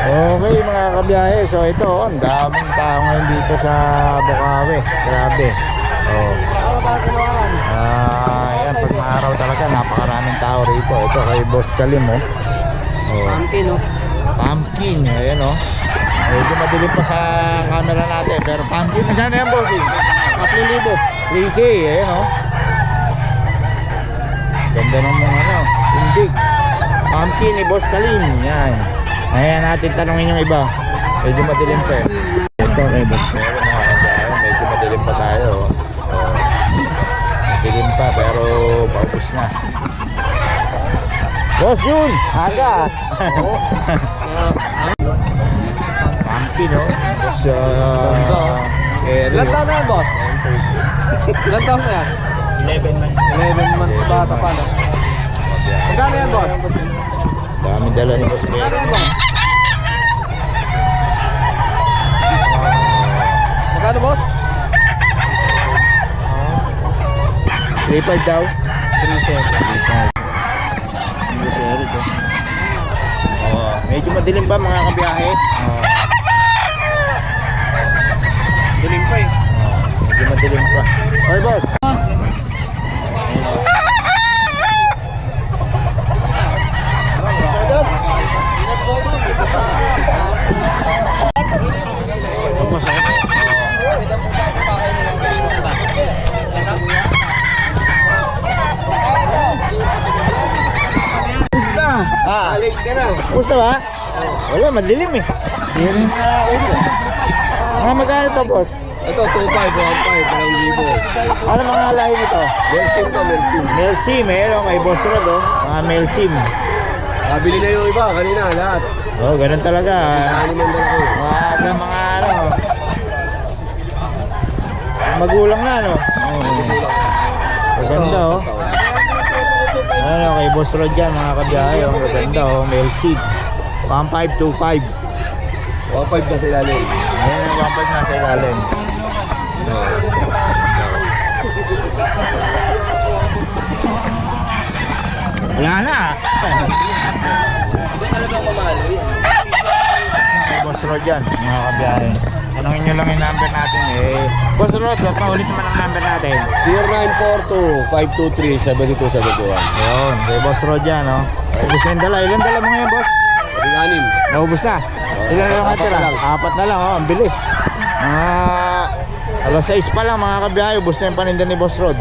Okay mga kabiyahe, so ito ang daming tao ngayon dito sa Bukawi. Grabe. Yan, pag maaraw talaga napakaraming tao rito. Ito kay Boss Kalim Pumpkin Pumpkin, ayan medyo madilim pa sa camera natin, pero pumpkin, magkano yan bossing? 3,000. 3K, ayan ganda ng mga tindig. Pumpkin ni Boss Kalim, yan. Ayan natin tanongin yung iba. Medyo madilim pa Ito kay Boss Kalim, medyo madilim pa tayo. Madilim pa pero paubos na. Boss Jun, aga. Pumpkin Boss Ilan taon na yan, boss? Ilan taon na yan? 11 months. 11 months bata pa, no? Magkano yan, boss? Dami dala ni Boss Magkano yan, boss? Magkano, boss? 3.5 daw. 3,700. Medyo madilim pa mga kabiyahe. Dilim pa Medyo madilim pa. Hoy boss. Balik ka na. Gusto ba? Wala, madilim Hindi rin magkano to boss? Ito, 2,500, 1,500, 2,000. Ano mga lahi nito? Melsim to, Melsim. Melsim, meron kay Boss Rod mga Melsim. Kabili na yung iba, kanina lahat. Ganun talaga. Ano man dala ko. Mga magulang na Maganda kay Boss Rod yan mga kabiyahe. Maganda Melsim 1525. 1,500 na sa ilalim. Ayan yung 1.5 na sa ilalim. Wala na. Iba talagang mamalo yan. Kay Boss Rod yan mga kabiyahe. Tanungin nyo lang yung number natin Boss Rod, paulit naman ang number natin. 0942-523-7271. Ayun, kay Boss Rod yan Ubus na yung dala. Ilan dala mo ngayon boss? 6. Naubos na. Ilan na lang natira? 4 na lang ang bilis. Alas 6 pa lang mga kabiyahe, ubos na yung paninda ni Boss Rod.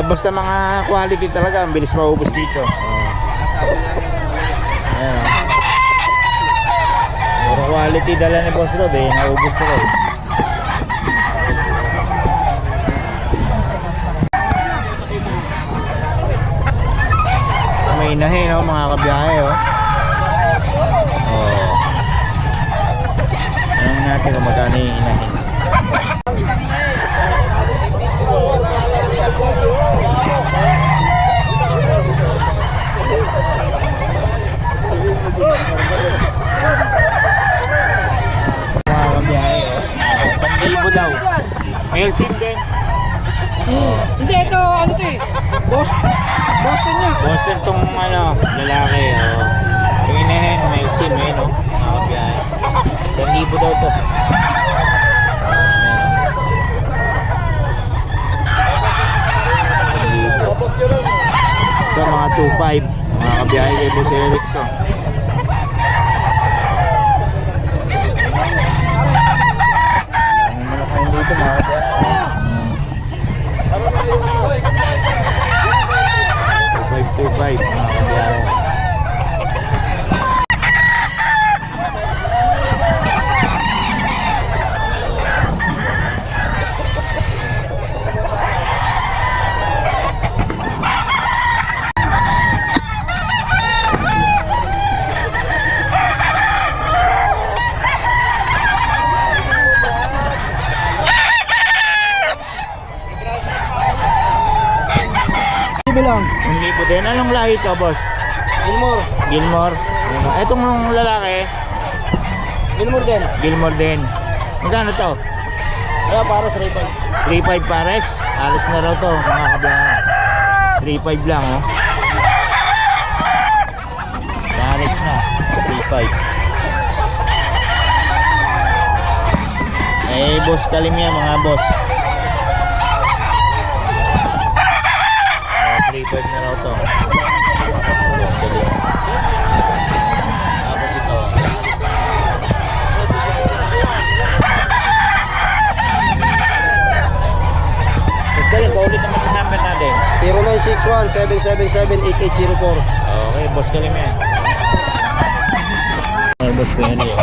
Basta mga quality talaga, ang bilis maubos dito. Ayan puro quality dala ni Boss Rod naubos ko may inahin mga kabiyahe Alam natin kung magkano yung inahin. Mga kabiyahe 1,000 daw. Melsim din. Hindi, ito ano to Boston niya. Boston tong lalaki yung inahin Melsim mga kabiyahe 1,000 daw to. Ito mga 2.5 mga kabiyahe kay Boss Eric to. Ang malakayin dito mga kabiyahe 2.5 mga kabiyahe. Lang. 1,000 din. Anong lahi to boss? Gilmore. Gilmore. Etong lalaki Gilmore din. Gilmore din. Magkano to? Kaya para sa 3.5 pares. Alis na raw to mga kabiyahe. 3.5 lang Yaris na. 3.5. Eh, boss kalim yan mga boss. 3.5 na raw to. Boss kalim. Tapos ito. Boss kalim, paulit naman yung number natin. 0961-777-8804. Okay, boss kalim yan. Ay, boss ko yan yun.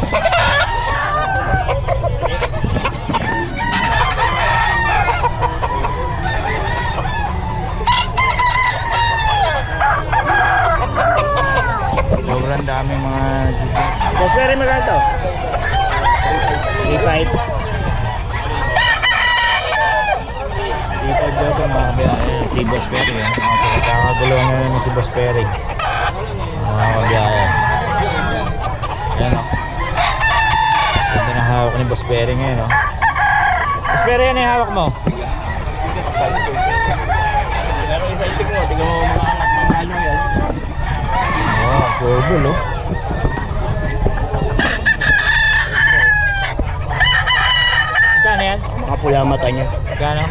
Sobrang daming mga Boss Perry, magkano to? 3.5. 3.5 daw ito mga kabiyahe. Si Boss Perry yan. Kakaguluhan na naman si Boss Perry. Mga kabiyahe. Ayan o. Ganda ng hawak ni Boss Perry ngayon o. Boss Perry, yan yung hawak mo? Pero isa-itig mo. Tignan mo mga anak. Mga ano yan. Oh, furball oh. Saan yan? Makapula ang mata niya. Gano?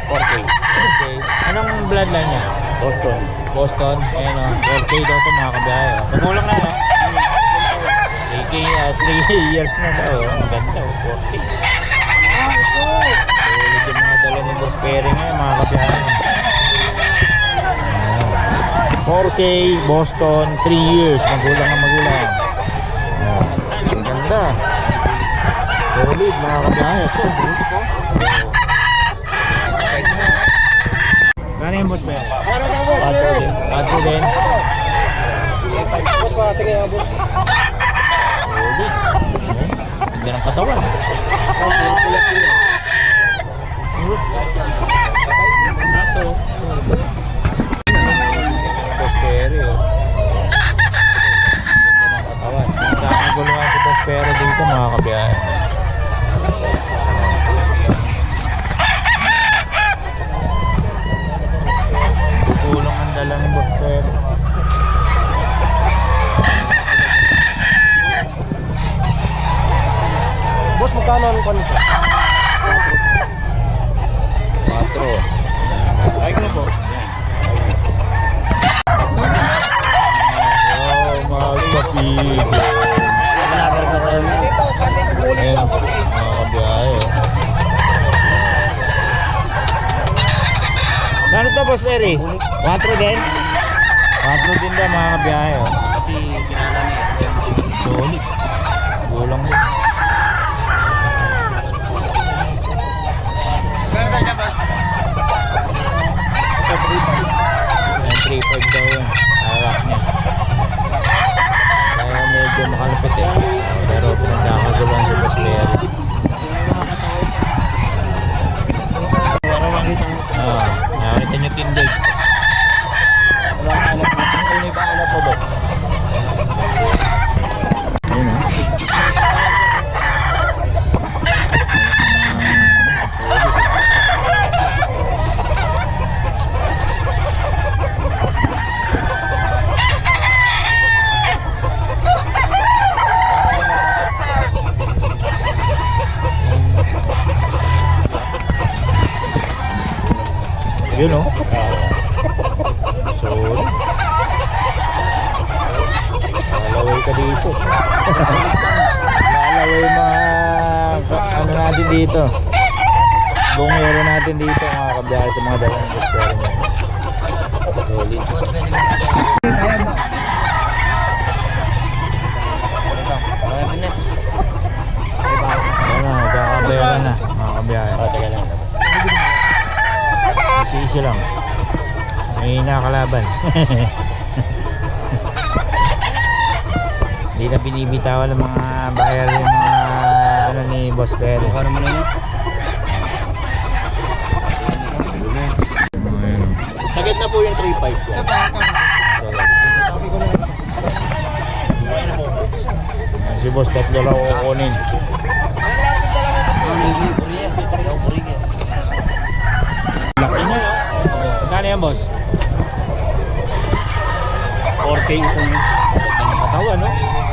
4K. Okay. Anong bloodline niya? Boston. Boston. Ayan o. 4K daw ito mga kabiyahe o. Nagulong na no? 3K, 3 years na daw. Ang ganda o. 4K. Ulit yung mga dala ni Boss Perry ngayon mga kabiyahe. 4K, Boston, 3 years. Magulang na magulang. Ang ganda. Solid mga kabiyahe. Ito, ito. Gano'n yung Boss Perry? Pato din. Boss, patingin nga, boss. Solid. Ganda ng katawan. Aso. Boss Perry oh. Ganda ng katawan. Nakakaguluhan si Boss Perry dito mga kabiyahe. Kukulong ang dala ni Boss Perry. Boss, magkano ang kanito? 4. Ay ko po. Oh, magpapigil. Ayan, mga kabiyahe. Gano to Boss Perry? 4 din? 4 din daw mga kabiyahe. Kasi kinala niya. Solid. Gulang din. Ayan, 3.5 daw yun. Hawak niya. Kaya medyo makalapit eh. Pero pinagkakaguluhan si Boss Perry. Nakakita nyo tindig. Wala ka anak na. Ano ba anak po ba? Ayun o. Yun o. Sorry. Lalaway ka dito. Lalaway mga ano natin dito. Bungero natin dito mga kabiyahe sa mga dalang Boss Perry. Solid. Ayan na, nagkakabayaran na mga kabiyahe. Teka lang. Easy lang. May nakalaban. Hindi na binibitawan ng mga buyer yung mga ano ni Boss Perry. Ano naman yun? Agad na po yung 3.5 ko. Si Boss tatlo lang kukunin. Laki na no? Magkano yan Boss? 4K isang katawan, no?